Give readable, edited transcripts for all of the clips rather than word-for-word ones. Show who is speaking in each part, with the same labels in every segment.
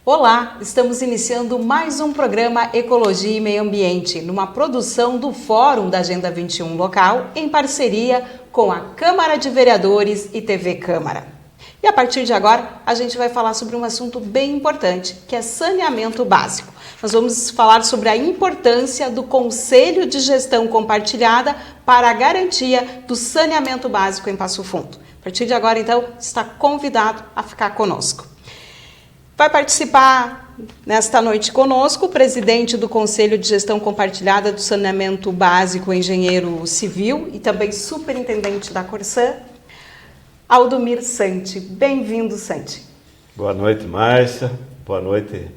Speaker 1: Olá, estamos iniciando mais um programa Ecologia e Meio Ambiente, numa produção do Fórum da Agenda 21 local, em parceria com a Câmara de Vereadores e TV Câmara. E a partir de agora, a gente vai falar sobre um assunto bem importante, que é saneamento básico. Nós vamos falar sobre a importância do Conselho de Gestão Compartilhada para a garantia do saneamento básico em Passo Fundo. A partir de agora, então, está convidado a ficar conosco. Vai participar nesta noite conosco o presidente do Conselho de Gestão Compartilhada do Saneamento Básico, engenheiro civil e também superintendente da Corsã, Aldomir Santi. Bem-vindo, Santi.
Speaker 2: Boa noite, Márcia. Boa noite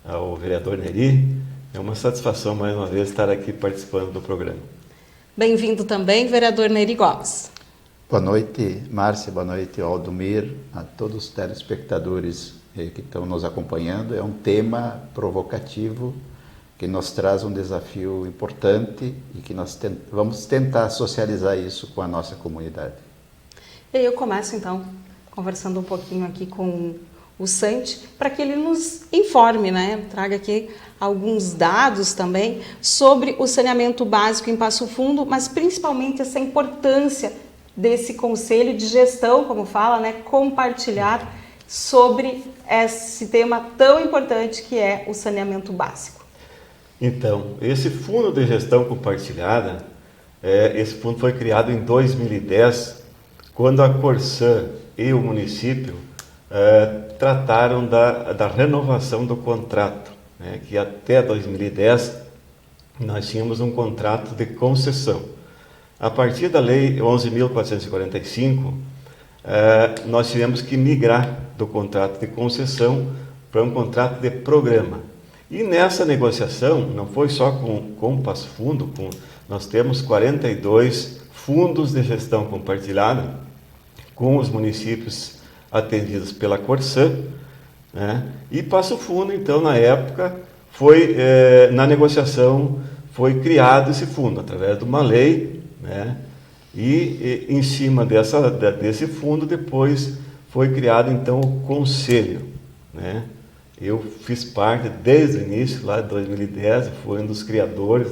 Speaker 2: ao vereador Neri. É uma satisfação, mais uma vez, estar aqui participando do programa.
Speaker 1: Bem-vindo também, vereador Neri Gomes.
Speaker 3: Boa noite, Márcia. Boa noite, Aldomir, a todos os telespectadores que estão nos acompanhando. É um tema provocativo que nos traz um desafio importante e que nós vamos tentar socializar isso com a nossa comunidade.
Speaker 1: E eu começo então conversando um pouquinho aqui com o Santi para que ele nos informe, traga aqui alguns dados também sobre o saneamento básico em Passo Fundo, mas principalmente essa importância desse conselho de gestão, como fala, compartilhar sobre esse tema tão importante que é o saneamento básico.
Speaker 2: Então, esse fundo de gestão compartilhada, esse fundo foi criado em 2010, quando a Corsã e o município trataram da renovação do contrato, que até 2010 nós tínhamos um contrato de concessão. A partir da Lei 11.445, nós tivemos que migrar do contrato de concessão para um contrato de programa. E nessa negociação, não foi só com o Passo Fundo, nós temos 42 fundos de gestão compartilhada com os municípios atendidos pela Corsã, e Passo Fundo, então, na época, na negociação, foi criado esse fundo, através de uma lei, e em cima desse fundo, depois foi criado, então, o Conselho. Eu fiz parte desde o início, lá de 2010, fui um dos criadores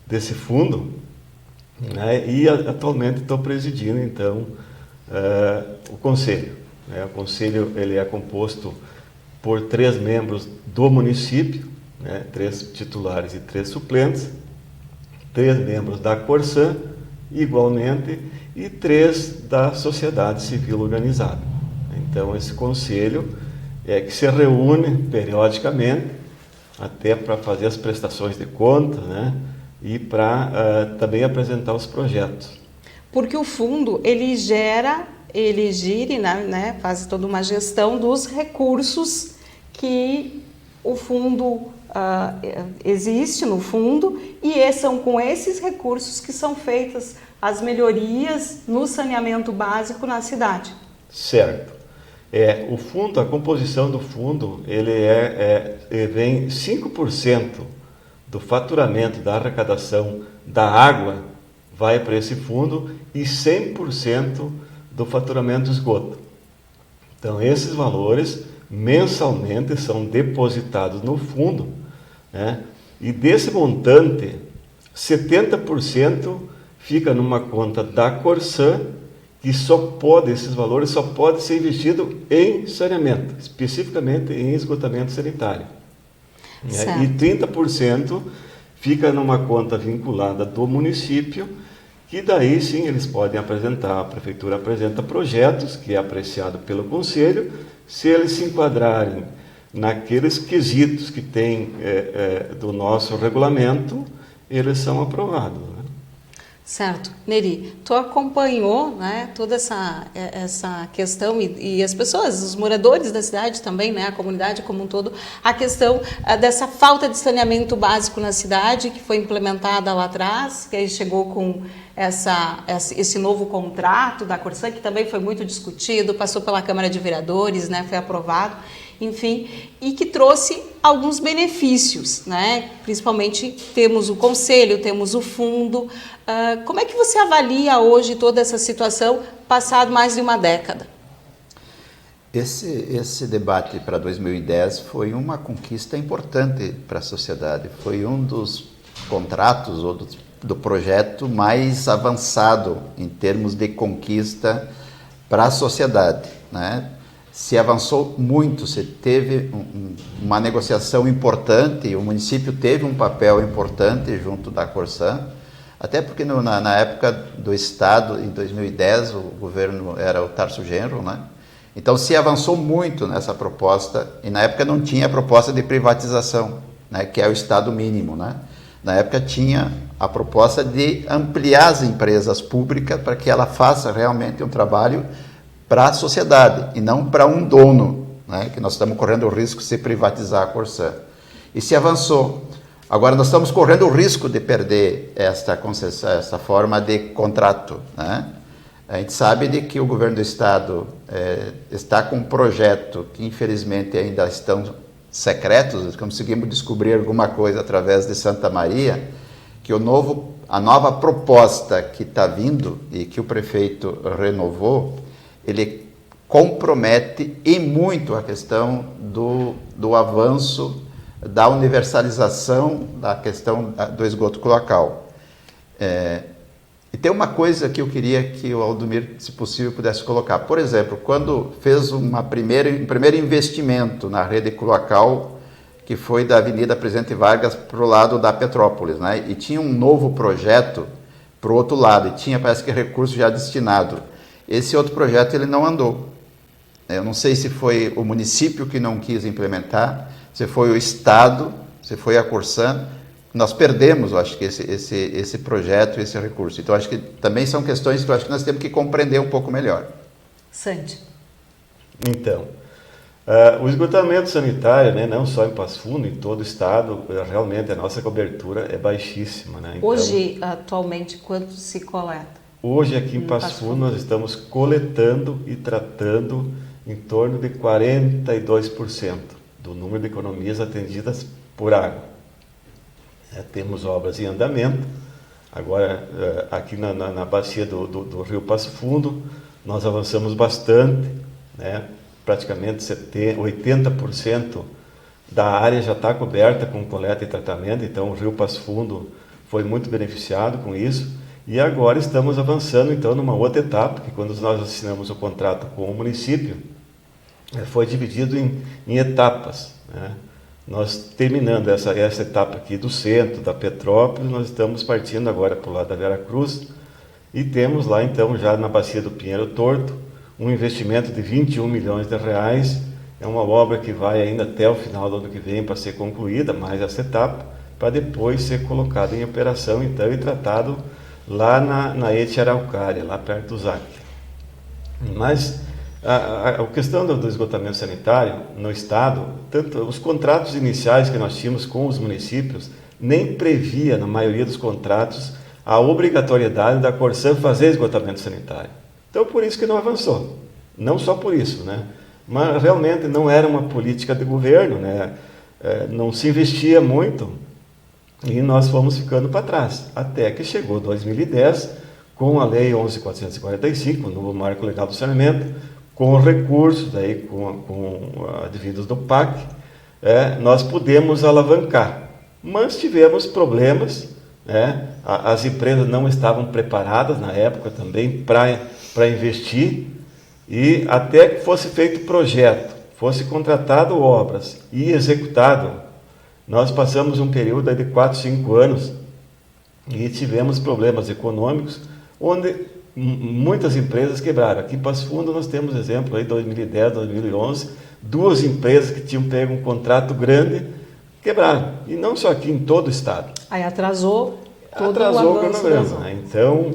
Speaker 2: desse fundo, e atualmente estou presidindo, então, o Conselho. O Conselho ele é composto por 3 membros do município, 3 titulares e 3 suplentes, 3 membros da Corsã, igualmente, e 3 da sociedade civil organizada. Então, esse conselho que se reúne periodicamente, até para fazer as prestações de contas, e para também apresentar os projetos.
Speaker 1: Porque o fundo, ele gira, faz toda uma gestão dos recursos que o fundo existe no fundo, e são com esses recursos que são feitas as melhorias no saneamento básico na cidade.
Speaker 2: Certo. O fundo, a composição do fundo, ele vem 5% do faturamento da arrecadação da água vai para esse fundo e 100% do faturamento do esgoto. Então, esses valores mensalmente são depositados no fundo, e desse montante, 70% fica numa conta da Corsã, que esses valores só podem ser investidos em saneamento, especificamente em esgotamento sanitário. E 30% fica numa conta vinculada do município, que daí sim eles podem apresentar, a prefeitura apresenta projetos, que é apreciado pelo conselho, se eles se enquadrarem naqueles quesitos que tem do nosso regulamento, eles são aprovados.
Speaker 1: Certo. Neri, tu acompanhou toda essa questão e as pessoas, os moradores da cidade também, a comunidade como um todo, a questão dessa falta de saneamento básico na cidade, que foi implementada lá atrás, que aí chegou com esse novo contrato da Corsã, que também foi muito discutido, passou pela Câmara de Vereadores, foi aprovado, enfim, e que trouxe alguns benefícios, Principalmente temos o conselho, temos o fundo. Como é que você avalia hoje toda essa situação, passado mais de uma década?
Speaker 3: Esse debate para 2010 foi uma conquista importante para a sociedade. Foi um dos contratos ou do projeto mais avançado em termos de conquista para a sociedade, né? Se avançou muito, se teve uma negociação importante, o município teve um papel importante junto da Corsan, até porque na época do Estado, em 2010, o governo era o Tarso Genro, né? Então se avançou muito nessa proposta, e na época não tinha a proposta de privatização, né, que é o Estado mínimo, né? Na época tinha a proposta de ampliar as empresas públicas para que ela faça realmente um trabalho para a sociedade e não para um dono, né, que nós estamos correndo o risco de se privatizar a Corsan. E se avançou. Agora nós estamos correndo o risco de perder esta concessão, essa forma de contrato, né? A gente sabe de que o governo do estado está com um projeto que infelizmente ainda estão secretos, conseguimos descobrir alguma coisa através de Santa Maria, que a nova proposta que está vindo e que o prefeito renovou, ele compromete e muito a questão do avanço da universalização da questão do esgoto cloacal. E tem uma coisa que eu queria que o Aldomir, se possível, pudesse colocar. Por exemplo, quando fez um primeiro investimento na rede cloacal, que foi da Avenida Presidente Vargas para o lado da Petrópolis, né? E tinha um novo projeto para o outro lado, e tinha, parece que, recurso já destinado. Esse outro projeto ele não andou. Eu não sei se foi o município que não quis implementar, se foi o Estado, se foi a Corsan. Nós perdemos, eu acho que esse projeto, esse recurso. Então, acho que também são questões que eu acho que nós temos que compreender um pouco melhor.
Speaker 1: Sandy.
Speaker 2: Então, o esgotamento sanitário, né, não só em Passo Fundo, em todo o estado, realmente a nossa cobertura é baixíssima. Né? Então,
Speaker 1: hoje, atualmente, quanto se coleta?
Speaker 2: Hoje, aqui em Passo Fundo, nós estamos coletando e tratando em torno de 42% do número de economias atendidas por água. Temos obras em andamento. Agora, aqui na bacia do Rio Passo Fundo, nós avançamos bastante, né? Praticamente 80% da área já está coberta com coleta e tratamento, então o Rio Passo Fundo foi muito beneficiado com isso. E agora estamos avançando, então, numa outra etapa, que quando nós assinamos o contrato com o município, foi dividido em etapas, né? Nós, terminando essa etapa aqui do centro, da Petrópolis, nós estamos partindo agora para o lado da Veracruz e temos lá, então, já na bacia do Pinheiro Torto, um investimento de 21 milhões de reais. É uma obra que vai ainda até o final do ano que vem para ser concluída, mais essa etapa, para depois ser colocado em operação, então, e tratado lá na Ete Araucária, lá perto do ZAC. Mas a questão do esgotamento sanitário no estado, tanto os contratos iniciais que nós tínhamos com os municípios, nem previa, na maioria dos contratos, a obrigatoriedade da Corsan fazer esgotamento sanitário. Então, por isso que não avançou. Não só por isso, né? Mas realmente não era uma política de governo, né? Não se investia muito e nós fomos ficando para trás. Até que chegou 2010, com a Lei 11.445, o novo Marco Legal do Saneamento, com recursos aí, com advindos do PAC, nós pudemos alavancar. Mas tivemos problemas, né? As empresas não estavam preparadas na época também para investir, e até que fosse feito projeto, fosse contratado obras e executado, nós passamos um período de 4, 5 anos e tivemos problemas econômicos, onde muitas empresas quebraram. Aqui em Passo Fundo nós temos exemplo aí 2010, 2011, 2 empresas que tinham pego um contrato grande, quebraram. E não só aqui, em todo o estado.
Speaker 1: Aí atrasou todo
Speaker 2: atrasou
Speaker 1: o avanço
Speaker 2: o cronograma. Então,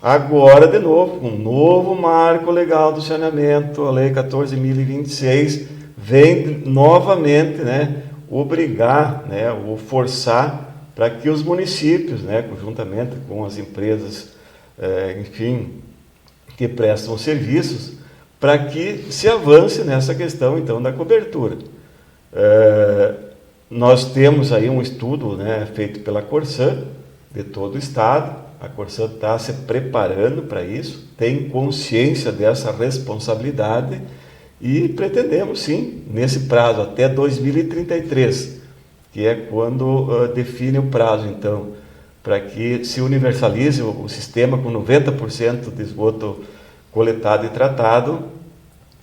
Speaker 2: agora de novo, um novo marco legal do saneamento, a Lei 14.026, vem novamente, né, obrigar, né, ou forçar para que os municípios, né, conjuntamente com as empresas enfim, que prestam serviços, para que se avance nessa questão, então, da cobertura. Nós temos aí um estudo, né, feito pela Corsan, de todo o estado. A Corsan está se preparando para isso, tem consciência dessa responsabilidade, E pretendemos, sim, nesse prazo, até 2033, que é quando define o prazo, então, para que se universalize o sistema com 90% de esgoto coletado e tratado.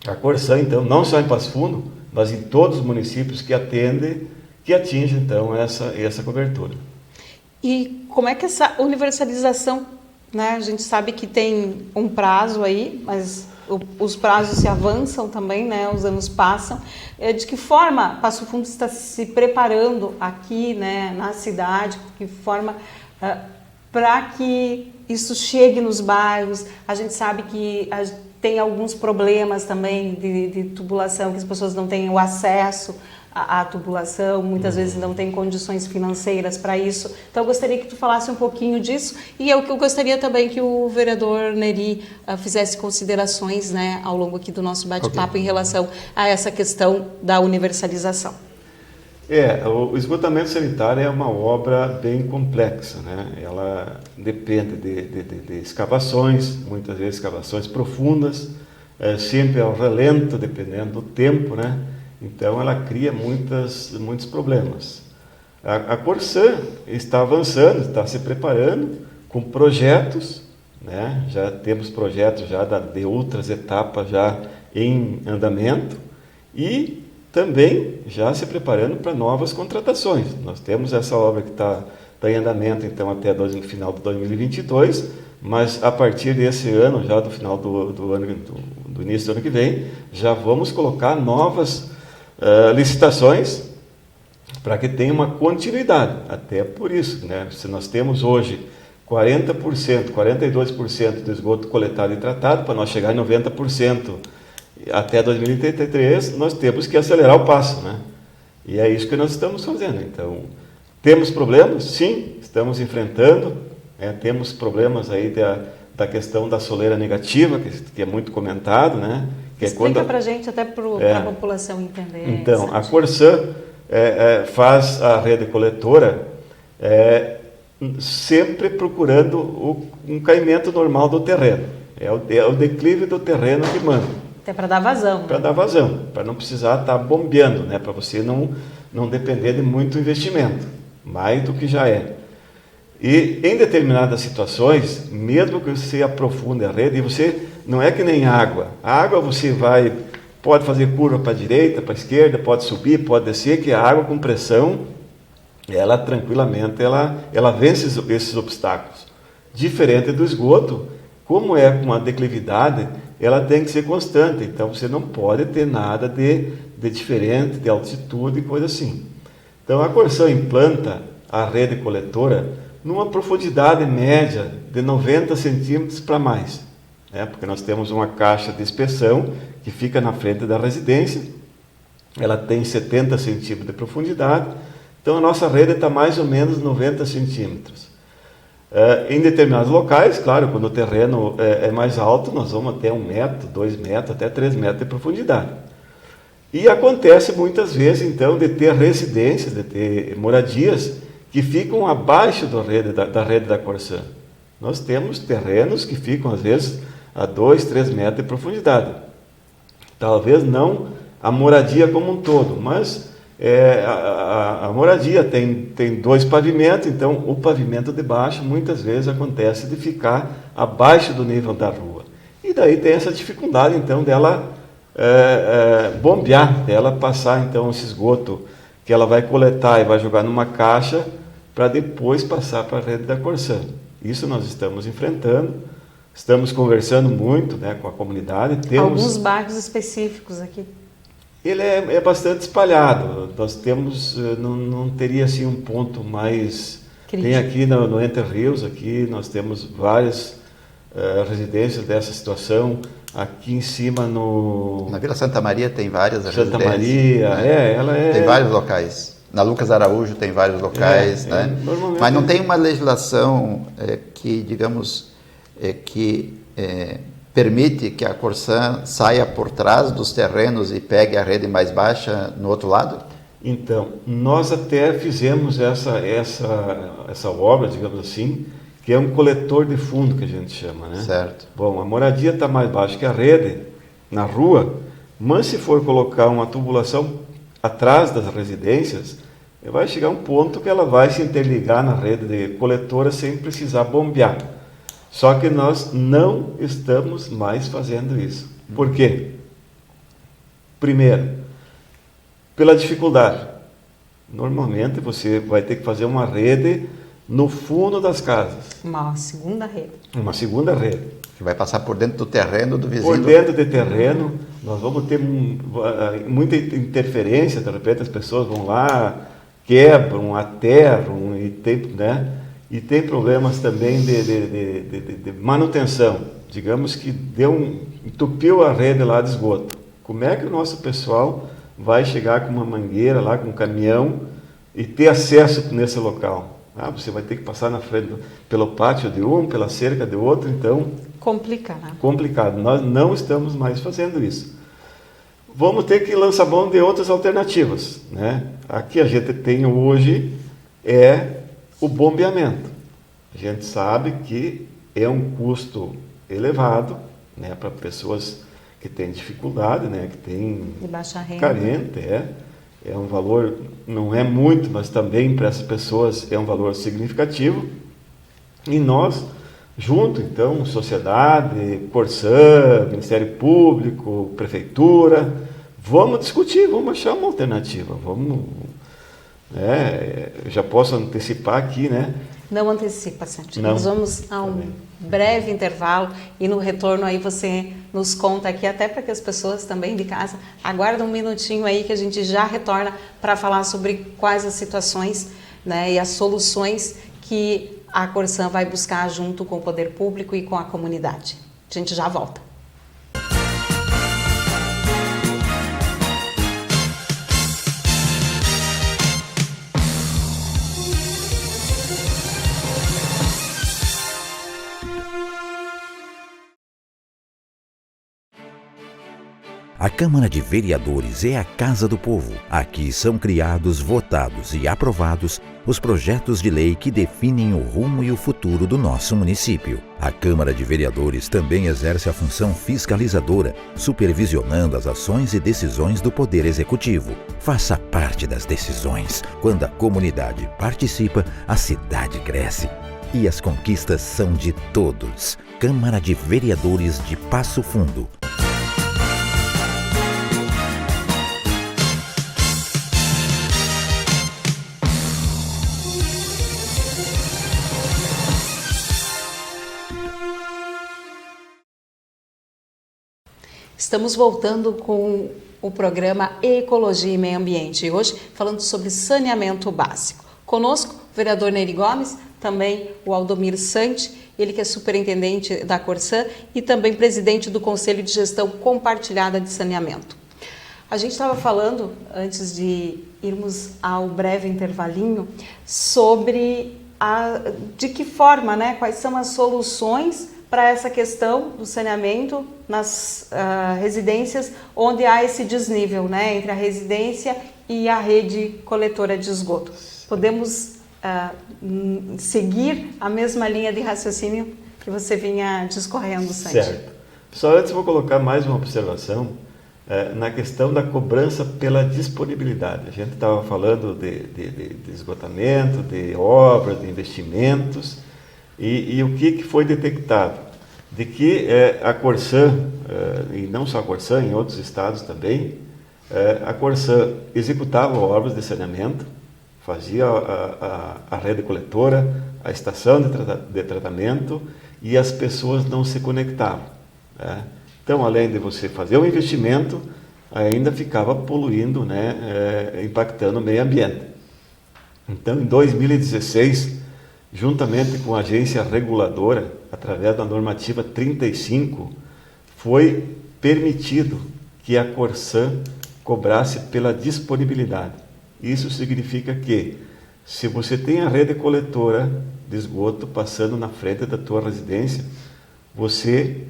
Speaker 2: A Corsã, então, não só em Passo Fundo, mas em todos os municípios que atinge, então, essa cobertura.
Speaker 1: E como é que essa universalização, né? A gente sabe que tem um prazo aí, mas os prazos se avançam também, né? Os anos passam. De que forma Passo Fundo está se preparando aqui, né, na cidade? De que forma para que isso chegue nos bairros? A gente sabe que tem alguns problemas também de tubulação, que as pessoas não têm o acesso à tubulação, muitas vezes não têm condições financeiras para isso. Então, eu gostaria que tu falasse um pouquinho disso, e é o que eu gostaria também que o vereador Neri fizesse considerações, né, ao longo aqui do nosso bate-papo em relação a essa questão da universalização.
Speaker 2: O esgotamento sanitário é uma obra bem complexa, né? Ela depende de escavações, muitas vezes escavações profundas, sempre ao relento, dependendo do tempo, né? Então ela cria muitos problemas. A Corsã está avançando, está se preparando com projetos, né? Já temos projetos já de outras etapas já em andamento e também já se preparando para novas contratações. Nós temos essa obra que está em andamento, então, até o final de 2022, mas a partir desse ano, já do final do início do ano que vem, já vamos colocar novas licitações para que tenha uma continuidade. Até por isso, né? Se nós temos hoje 40%, 42% do esgoto coletado e tratado, para nós chegar em 90%, até 2033, nós temos que acelerar o passo, né? E é isso que nós estamos fazendo. Então, temos problemas? Sim, estamos enfrentando. Temos problemas aí da questão da soleira negativa, que é muito comentado, né? Que
Speaker 1: explica para a gente, até para a população entender.
Speaker 2: Então, a Corsã faz a rede coletora sempre procurando um caimento normal do terreno. É o declive do terreno que manda.
Speaker 1: Até para dar vazão.
Speaker 2: Para dar vazão, para não precisar estar bombeando, né? Para você não depender de muito investimento, mais do que já é. E em determinadas situações, mesmo que você aprofunde a rede, e você não é que nem água. A água você pode fazer curva para a direita, para a esquerda, pode subir, pode descer, que a água com pressão, ela tranquilamente, ela vence esses obstáculos. Diferente do esgoto, como é com a declividade, ela tem que ser constante, então você não pode ter nada de diferente, de altitude e coisa assim. Então a Corsã implanta a rede coletora numa profundidade média de 90 centímetros para mais, né? Porque nós temos uma caixa de inspeção que fica na frente da residência, ela tem 70 centímetros de profundidade, então a nossa rede está mais ou menos 90 centímetros. Em determinados locais, claro, quando o terreno é mais alto, nós vamos até 1 metro, 2 metros, até 3 metros de profundidade. E acontece muitas vezes, então, de ter residências, de ter moradias que ficam abaixo da rede da Corsã. Nós temos terrenos que ficam, às vezes, a 2, 3 metros de profundidade. Talvez não a moradia como um todo, mas a moradia tem 2 pavimentos, então o pavimento de baixo muitas vezes acontece de ficar abaixo do nível da rua. E daí tem essa dificuldade então dela bombear, dela passar então esse esgoto que ela vai coletar e vai jogar numa caixa para depois passar para a rede da Corsã. Isso nós estamos enfrentando, estamos conversando muito, né, com a comunidade. Temos
Speaker 1: alguns bairros específicos aqui.
Speaker 2: Ele é bastante espalhado. Nós temos, não teria assim um ponto mais crítico. Tem aqui no Entre Rios, aqui nós temos várias residências dessa situação. Aqui em cima
Speaker 3: na Vila Santa Maria tem várias
Speaker 2: residências. Santa
Speaker 3: Maria,
Speaker 2: tem
Speaker 3: vários locais. Na Lucas Araújo tem vários locais, né? Mas não tem uma legislação que, digamos, permite que a Corsã saia por trás dos terrenos e pegue a rede mais baixa no outro lado?
Speaker 2: Então, nós até fizemos essa obra, digamos assim, que é um coletor de fundo que a gente chama, né?
Speaker 3: Certo.
Speaker 2: Bom, a moradia está mais baixa que a rede, na rua, Mas se for colocar uma tubulação atrás das residências, vai chegar um ponto que ela vai se interligar na rede de coletora sem precisar bombear. Só que nós não estamos mais fazendo isso. Por quê? Primeiro, pela dificuldade. Normalmente você vai ter que fazer uma rede no fundo das casas.
Speaker 1: Uma segunda rede.
Speaker 2: Uma segunda rede.
Speaker 3: Que vai passar por dentro do terreno do vizinho.
Speaker 2: Por dentro do terreno, nós vamos ter muita interferência, de repente as pessoas vão lá, quebram, aterram, e tem problemas também de manutenção. Digamos que entupiu a rede lá de esgoto. Como é que o nosso pessoal vai chegar com uma mangueira lá, com um caminhão, e ter acesso nesse local? Você vai ter que passar na frente, pelo pátio de um, pela cerca de outro, então...
Speaker 1: Complica, né?
Speaker 2: Complicado. Nós não estamos mais fazendo isso. Vamos ter que lançar mão de outras alternativas, né? Aqui a gente tem hoje o bombeamento. A gente sabe que é um custo elevado, né, para pessoas que têm dificuldade, né, que têm
Speaker 1: de baixa renda.
Speaker 2: Carente, é um valor, não é muito, mas também para essas pessoas é um valor significativo. E nós, junto então, sociedade, Corsã, Ministério Público, Prefeitura, vamos discutir, vamos achar uma alternativa, eu já posso antecipar aqui, né?
Speaker 1: Não antecipa, Sérgio.
Speaker 2: Não.
Speaker 1: Nós vamos a um breve intervalo e no retorno aí você nos conta aqui, até para que as pessoas também de casa aguardem um minutinho aí que a gente já retorna para falar sobre quais as situações, né, e as soluções que a Corsã vai buscar junto com o poder público e com a comunidade. A gente já volta.
Speaker 4: A Câmara de Vereadores é a Casa do Povo. Aqui são criados, votados e aprovados os projetos de lei que definem o rumo e o futuro do nosso município. A Câmara de Vereadores também exerce a função fiscalizadora, supervisionando as ações e decisões do Poder Executivo. Faça parte das decisões. Quando a comunidade participa, a cidade cresce. E as conquistas são de todos. Câmara de Vereadores de Passo Fundo.
Speaker 1: Estamos voltando com o programa Ecologia e Meio Ambiente e hoje falando sobre saneamento básico. Conosco, o vereador Nery Gomes, também o Aldomir Sante, ele que é superintendente da Corsã e também presidente do Conselho de Gestão Compartilhada de Saneamento. A gente estava falando, antes de irmos ao breve intervalinho, sobre de que forma, né, quais são as soluções para essa questão do saneamento nas residências onde há esse desnível, né, entre a residência e a rede coletora de esgoto. Podemos seguir a mesma linha de raciocínio que você vinha discorrendo, Santi?
Speaker 2: Certo. Só antes vou colocar mais uma observação na questão da cobrança pela disponibilidade. A gente estava falando de esgotamento, de obras, de investimentos, e o que foi detectado? De que a Corsã, e não só a Corsã, em outros estados também, a Corsã executava obras de saneamento, fazia a rede coletora, a estação de tratamento, e as pessoas não se conectavam, né? Então, além de você fazer o investimento, ainda ficava poluindo, né, impactando o meio ambiente. Então, em 2016, juntamente com a agência reguladora, através da normativa 35, foi permitido que a Corsã cobrasse pela disponibilidade. Isso significa que, se você tem a rede coletora de esgoto passando na frente da tua residência, você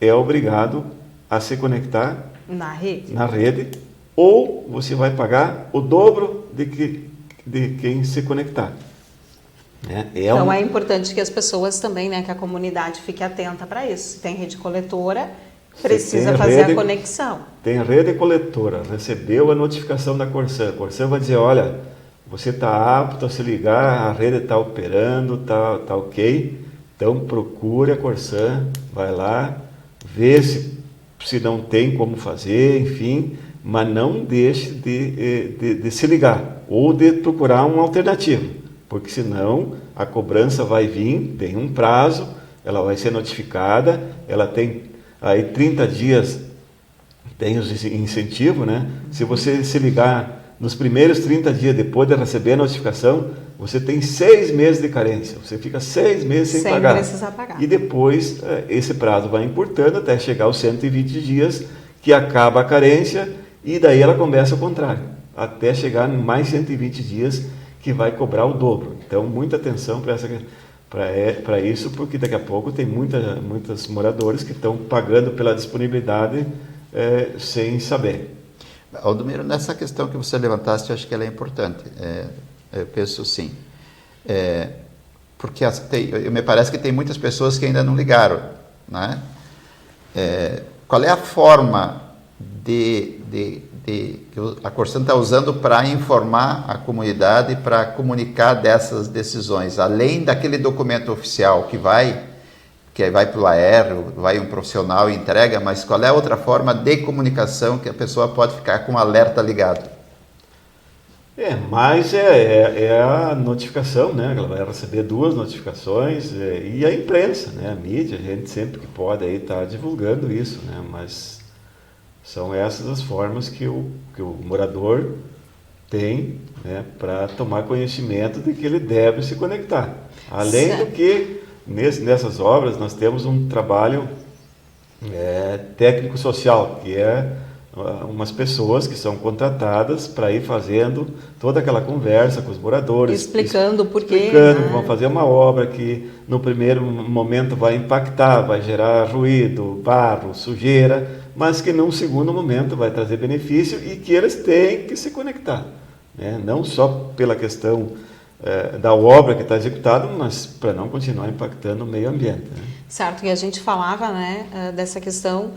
Speaker 2: é obrigado a se conectar
Speaker 1: na rede,
Speaker 2: ou você vai pagar o dobro de quem se conectar.
Speaker 1: Então é importante que as pessoas também, né, que a comunidade fique atenta para isso. Se tem rede coletora, Precisa fazer a conexão.
Speaker 2: Tem rede coletora, recebeu a notificação da Corsan. A Corsan vai dizer, olha, você está apto a se ligar, a rede está operando, tá ok. Então procure a Corsan, vai lá, vê se não tem como fazer, enfim, mas não deixe de se ligar ou de procurar uma alternativa, porque senão a cobrança vai vir, tem um prazo, ela vai ser notificada, ela tem aí 30 dias, tem os incentivos, né? Se você se ligar nos primeiros 30 dias depois de receber a notificação, você tem 6 meses de carência, você fica 6 meses sem pagar.
Speaker 1: Precisar pagar.
Speaker 2: E depois esse prazo vai encurtando até chegar aos 120 dias, que acaba a carência, e daí ela começa o contrário, até chegar em mais 120 dias, que vai cobrar o dobro. Então, muita atenção para isso, porque daqui a pouco tem muitos moradores que estão pagando pela disponibilidade sem saber.
Speaker 3: Aldomiro, nessa questão que você levantaste, eu acho que ela é importante. Eu penso sim. Porque me parece que tem muitas pessoas que ainda não ligaram, né? Qual é a forma que a Corsan está usando para informar a comunidade, para comunicar dessas decisões, além daquele documento oficial que vai para o AR, vai um profissional e entrega, mas qual é a outra forma de comunicação que a pessoa pode ficar com o alerta ligado?
Speaker 2: Mas é a notificação, né? Ela vai receber 2 notificações, e a imprensa, né? A mídia, a gente sempre que pode aí tá divulgando isso, né? Mas são essas as formas que o morador tem, né, para tomar conhecimento de que ele deve se conectar. Além do que, nessas obras, nós temos um trabalho técnico-social, que é umas pessoas que são contratadas para ir fazendo toda aquela conversa com os moradores.
Speaker 1: Explicando o porquê.
Speaker 2: Explicando que vão fazer uma obra que no primeiro momento vai impactar, vai gerar ruído, barro, sujeira, mas que num segundo momento vai trazer benefício e que eles têm que se conectar, né? Não só pela questão da obra que está executada, mas para não continuar impactando o meio ambiente, né?
Speaker 1: Certo, e a gente falava, né, dessa questão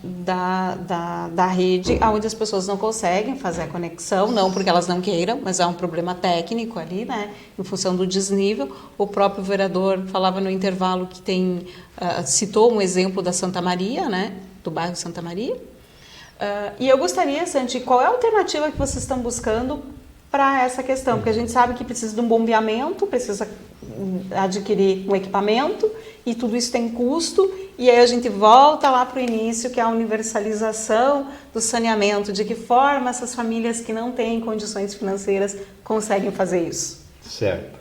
Speaker 1: da rede, onde as pessoas não conseguem fazer a conexão, não porque elas não queiram, mas há um problema técnico ali, né, em função do desnível. O próprio vereador falava no intervalo que citou um exemplo da Santa Maria, né, do bairro Santa Maria. E eu gostaria, Santi, qual é a alternativa que vocês estão buscando para essa questão? Porque a gente sabe que precisa de um bombeamento, precisa adquirir um equipamento, e tudo isso tem custo, e aí a gente volta lá para o início, que é a universalização do saneamento. De que forma essas famílias que não têm condições financeiras conseguem fazer isso?
Speaker 2: Certo.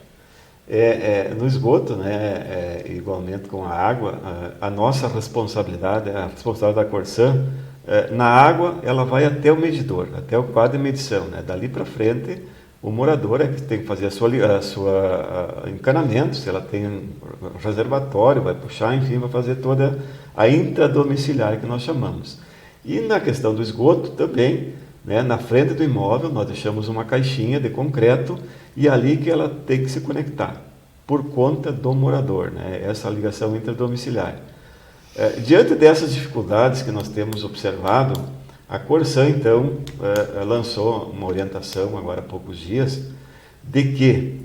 Speaker 2: No esgoto, né, igualmente com a água, a nossa responsabilidade, a responsabilidade da Corsan, na água ela vai até o medidor, até o quadro de medição, né? Dali para frente, o morador é que tem que fazer a sua encanamento, se ela tem um reservatório, vai puxar, enfim, vai fazer toda a intradomiciliar que nós chamamos. E na questão do esgoto também, né, na frente do imóvel nós deixamos uma caixinha de concreto, e ali que ela tem que se conectar, por conta do morador, né, essa ligação intradomiciliar. Diante dessas dificuldades que nós temos observado, a Corsan, então, lançou uma orientação agora há poucos dias, de que,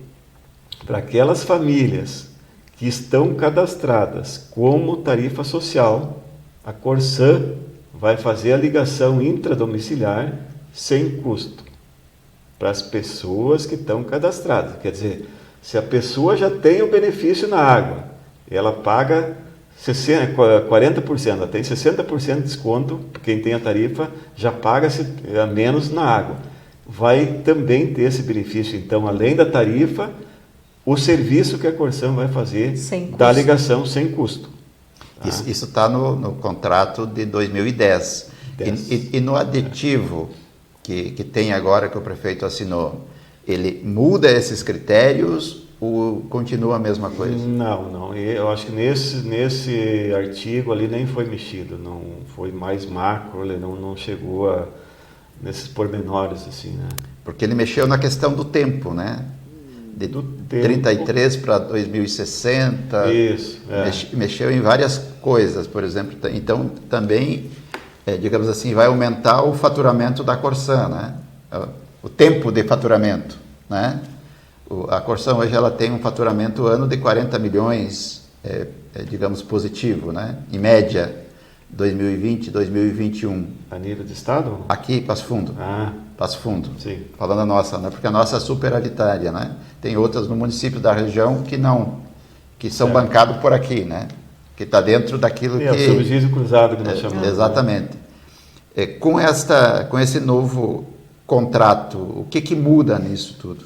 Speaker 2: para aquelas famílias que estão cadastradas como tarifa social, a Corsan vai fazer a ligação intradomiciliar sem custo para as pessoas que estão cadastradas. Quer dizer, se a pessoa já tem o benefício na água, ela paga 40%, ela tem 60% de desconto, quem tem a tarifa já paga a menos na água. Vai também ter esse benefício, então, além da tarifa, o serviço que a Corsan vai fazer da ligação sem custo. Tá?
Speaker 3: Isso está no contrato de 2010. E no aditivo que tem agora, que o prefeito assinou, ele muda esses critérios ou continua a mesma coisa?
Speaker 2: Não. Eu acho que nesse artigo ali nem foi mexido, não foi mais macro, ele não chegou nesses pormenores assim, né?
Speaker 3: Porque ele mexeu na questão do tempo, né?
Speaker 2: do tempo.
Speaker 3: 33 para 2060.
Speaker 2: Isso.
Speaker 3: Mexeu em várias coisas, por exemplo. Então, também, digamos assim, vai aumentar o faturamento da Corsan, né? O tempo de faturamento, né? A Corsan hoje ela tem um faturamento ano de 40 milhões, digamos, positivo, né? Em média, 2020, 2021.
Speaker 2: A nível de estado?
Speaker 3: Aqui, Passo Fundo. Passo Fundo.
Speaker 2: Sim.
Speaker 3: Falando a nossa, né? Porque a nossa é superalitária, né? Tem outras no município da região que não, que são bancados por aqui, né? Que está dentro daquilo que...
Speaker 2: É o subsídio cruzado que nós chamamos.
Speaker 3: Exatamente. Né? Com esse novo contrato, o que muda nisso tudo?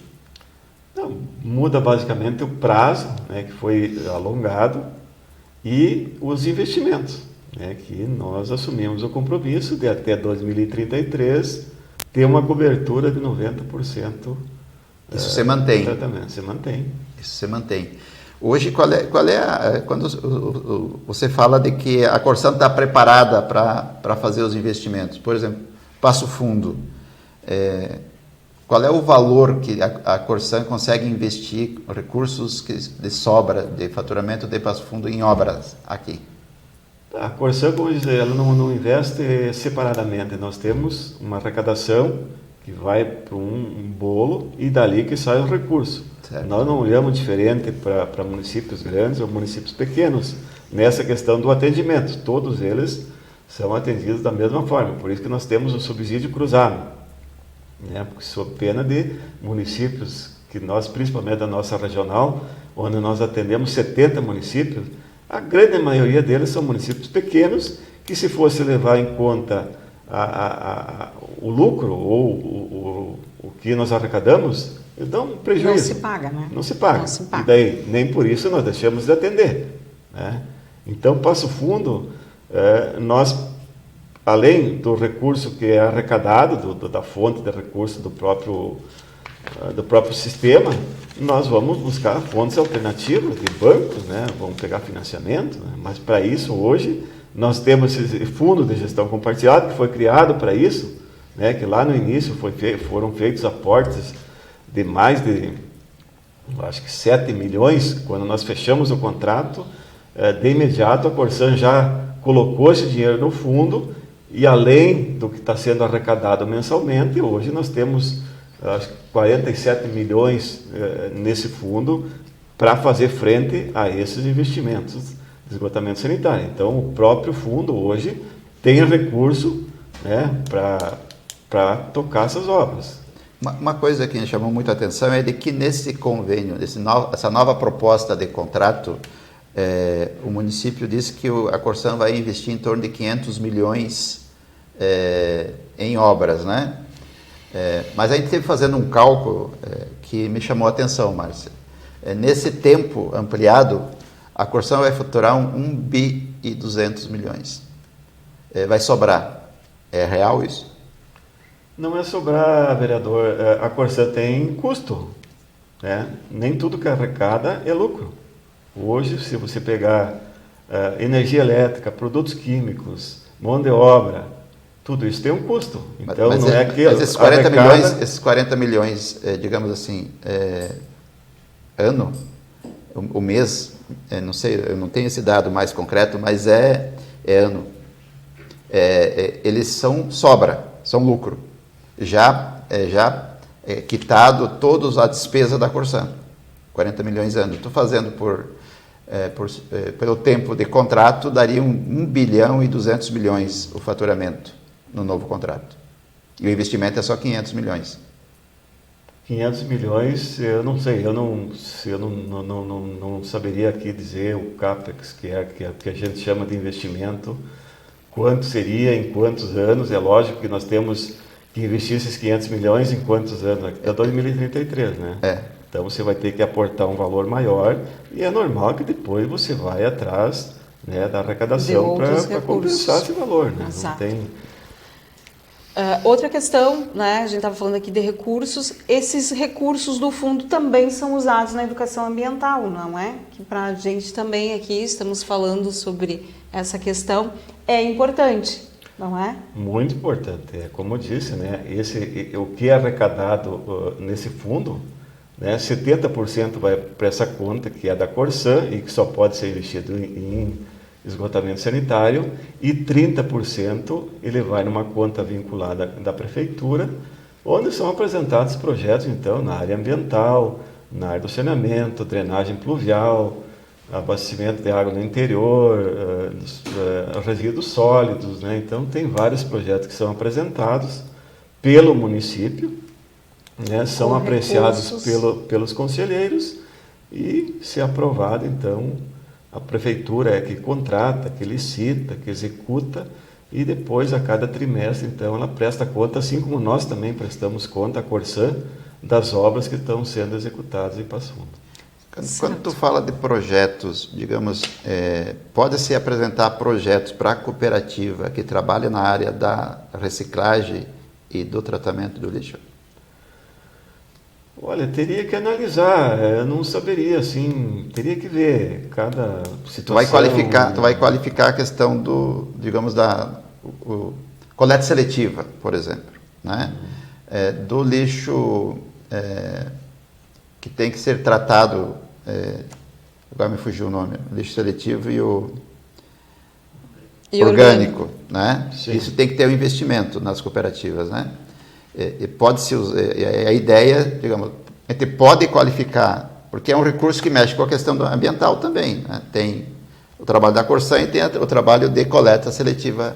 Speaker 2: Não, muda basicamente o prazo, né, que foi alongado, e os investimentos, né, que nós assumimos o compromisso de até 2033 ter uma cobertura de 90%.
Speaker 3: Isso se mantém.
Speaker 2: Tratamento, se mantém.
Speaker 3: Isso se mantém. Hoje, quando você fala de que a Corsan está preparada para fazer os investimentos, por exemplo, Passo Fundo, qual é o valor que a Corsan consegue investir, recursos de sobra de faturamento de Passo Fundo em obras aqui?
Speaker 2: A Corsan, como eu disse, ela não investe separadamente. Nós temos uma arrecadação que vai para um bolo e dali que sai o recurso.
Speaker 3: Certo.
Speaker 2: Nós não olhamos diferente para municípios grandes ou municípios pequenos nessa questão do atendimento. Todos eles são atendidos da mesma forma. Por isso que nós temos o subsídio cruzado, né? Porque sob pena de municípios que nós, principalmente da nossa regional, onde nós atendemos 70 municípios, a grande maioria deles são municípios pequenos que, se fosse levar em conta o lucro ou o que nós arrecadamos, dão um prejuízo.
Speaker 1: Não se paga, né?
Speaker 2: Não se paga.
Speaker 1: Não se paga.
Speaker 2: E daí, nem por isso nós deixamos de atender, né? Então, Passo Fundo, nós, além do recurso que é arrecadado, da fonte de recurso do próprio sistema, nós vamos buscar fontes alternativas de bancos, né? Vamos pegar financiamento, né? Mas para isso, hoje, nós temos esse fundo de gestão compartilhada que foi criado para isso, né? Que lá no início foram feitos aportes de mais de, eu acho que 7 milhões, quando nós fechamos o contrato, de imediato a Corsan já colocou esse dinheiro no fundo, e além do que está sendo arrecadado mensalmente, hoje nós temos, acho que 47 milhões nesse fundo para fazer frente a esses investimentos de esgotamento sanitário. Então, o próprio fundo hoje tem recurso, né, para tocar essas obras.
Speaker 3: Uma coisa que me chamou muito a atenção é de que nesse convênio, essa nova proposta de contrato, o município disse que a Corsan vai investir em torno de 500 milhões em obras, né? Mas a gente esteve fazendo um cálculo que me chamou a atenção, Márcia. Nesse tempo ampliado, a Corsan vai faturar 1 bi e 200 milhões. Vai sobrar. É real isso?
Speaker 2: Não é sobrar, vereador. A Corsan tem custo, né? Nem tudo que arrecada é lucro. Hoje, se você pegar energia elétrica, produtos químicos, mão de obra, tudo isso tem um custo. Então,
Speaker 3: mas
Speaker 2: não é aquilo.
Speaker 3: Mas esses 40 milhões, digamos assim, ano, o mês, não sei, eu não tenho esse dado mais concreto, mas é ano. Eles são lucro. Já quitado todos a despesa da Corsan. 40 milhões ano. Estou fazendo pelo tempo de contrato, daria 1 bilhão e 200 milhões o faturamento no novo contrato. E o investimento é só 500 milhões.
Speaker 2: 500 milhões, eu não sei, eu não saberia aqui dizer o CAPEX, que a gente chama de investimento, quanto seria, em quantos anos. É lógico que nós temos que investir esses 500 milhões em quantos anos? Até 2033, né? Então você vai ter que aportar um valor maior, e é normal que depois você vai atrás, né, da arrecadação para compensar esse valor, né?
Speaker 1: Exato.
Speaker 2: Não tem...
Speaker 1: Outra questão, né, a gente estava falando aqui de recursos, esses recursos do fundo também são usados na educação ambiental, não é? Que para a gente também aqui estamos falando sobre essa questão, é importante, não é?
Speaker 2: Muito importante. Como eu disse, né, o que é arrecadado nesse fundo, né? 70% vai para essa conta que é da Corsã e que só pode ser investido em esgotamento sanitário, e 30% ele vai numa conta vinculada da prefeitura, onde são apresentados projetos então na área ambiental, na área do saneamento, drenagem pluvial, abastecimento de água no interior, resíduos sólidos, né? Então tem vários projetos que são apresentados pelo município, né? São
Speaker 1: Com
Speaker 2: apreciados
Speaker 1: recursos.
Speaker 2: pelos conselheiros e, se aprovado, então a prefeitura é que contrata, que licita, que executa, e depois a cada trimestre então ela presta conta, assim como nós também prestamos conta, a Corsã, das obras que estão sendo executadas em Passo Fundo.
Speaker 3: Quando tu fala de projetos, digamos, pode-se apresentar projetos para a cooperativa que trabalha na área da reciclagem e do tratamento do lixo?
Speaker 2: Olha, teria que analisar, eu não saberia, assim, teria que ver cada situação.
Speaker 3: Tu vai qualificar a questão do, digamos, coleta seletiva, por exemplo, né? Do lixo que tem que ser tratado, agora me fugiu o nome, lixo seletivo e o orgânico, né?
Speaker 2: Sim.
Speaker 3: Isso tem que ter um investimento nas cooperativas, né? E pode-se usar, a ideia, digamos, a gente pode qualificar, porque é um recurso que mexe com a questão ambiental também, né? Tem o trabalho da Corsã e tem o trabalho de coleta seletiva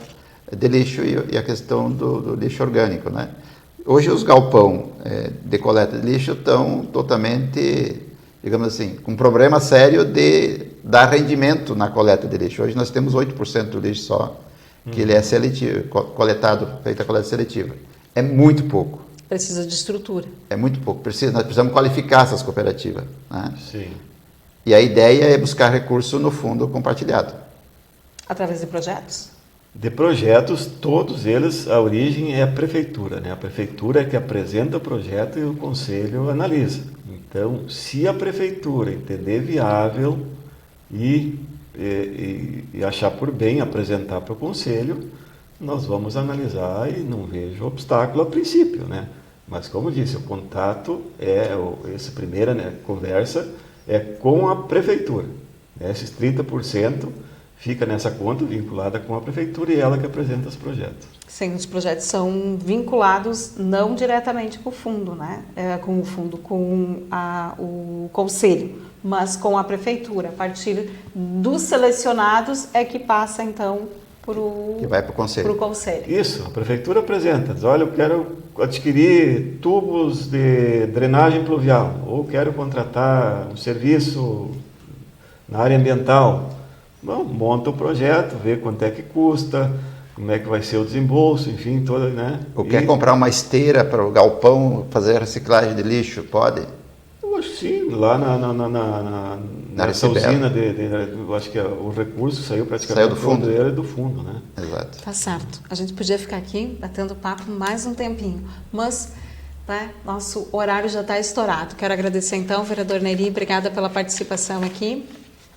Speaker 3: de lixo e a questão do lixo orgânico, né? Hoje os galpão de coleta de lixo estão totalmente, digamos assim, com um problema sério de dar rendimento na coleta de lixo. Hoje nós temos 8% do lixo só que ele é seletivo, coletado, feita a coleta seletiva. É muito pouco.
Speaker 1: Precisa de estrutura.
Speaker 3: É muito pouco. Nós precisamos qualificar essas cooperativas, né?
Speaker 2: Sim.
Speaker 3: E a ideia é buscar recurso no fundo compartilhado.
Speaker 1: Através de projetos?
Speaker 2: De projetos, todos eles, a origem é a prefeitura, né? A prefeitura é que apresenta o projeto e o conselho analisa. Então, se a prefeitura entender viável e achar por bem apresentar para o conselho, nós vamos analisar e não vejo obstáculo a princípio, né? Mas, como disse, o contato essa primeira, né, conversa é com a prefeitura. Esses 30% fica nessa conta vinculada com a prefeitura e ela que apresenta os projetos.
Speaker 1: Sim, os projetos são vinculados não diretamente com o fundo, né? Com o fundo, com o conselho, mas com a prefeitura. A partir dos selecionados é que passa, então,
Speaker 3: que vai para o conselho.
Speaker 2: Isso, a prefeitura apresenta, diz, olha, eu quero adquirir tubos de drenagem pluvial, ou quero contratar um serviço na área ambiental. Bom, monta o projeto, vê quanto é que custa, como é que vai ser o desembolso, enfim, toda, né?
Speaker 3: Ou quer comprar uma esteira para o galpão fazer a reciclagem de lixo, pode?
Speaker 2: Eu acho que sim, lá nessa usina, eu acho que o recurso saiu praticamente do fundo, né?
Speaker 3: Exato.
Speaker 1: Tá certo. A gente podia ficar aqui batendo papo mais um tempinho, mas né, nosso horário já está estourado. Quero agradecer então, vereador Neri, obrigada pela participação aqui.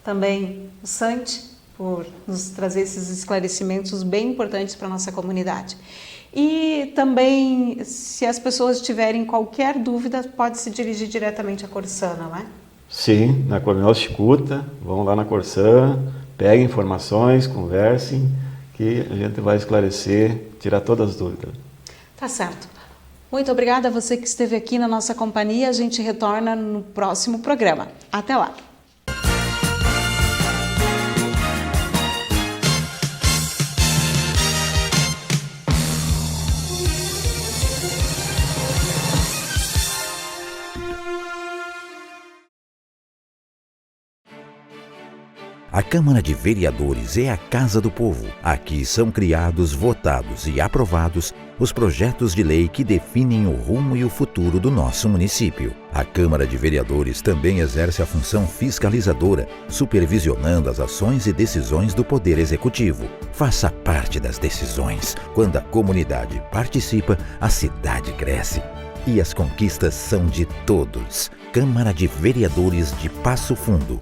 Speaker 1: Também o Santi, por nos trazer esses esclarecimentos bem importantes para a nossa comunidade. E também, se as pessoas tiverem qualquer dúvida, pode se dirigir diretamente à Corsã, não é?
Speaker 2: Sim, na Coronel Chicuta, vão lá na Corsã, peguem informações, conversem, que a gente vai esclarecer, tirar todas as dúvidas.
Speaker 1: Tá certo. Muito obrigada a você que esteve aqui na nossa companhia. A gente retorna no próximo programa. Até lá!
Speaker 4: A Câmara de Vereadores é a Casa do Povo. Aqui são criados, votados e aprovados os projetos de lei que definem o rumo e o futuro do nosso município. A Câmara de Vereadores também exerce a função fiscalizadora, supervisionando as ações e decisões do Poder Executivo. Faça parte das decisões. Quando a comunidade participa, a cidade cresce. E as conquistas são de todos. Câmara de Vereadores de Passo Fundo.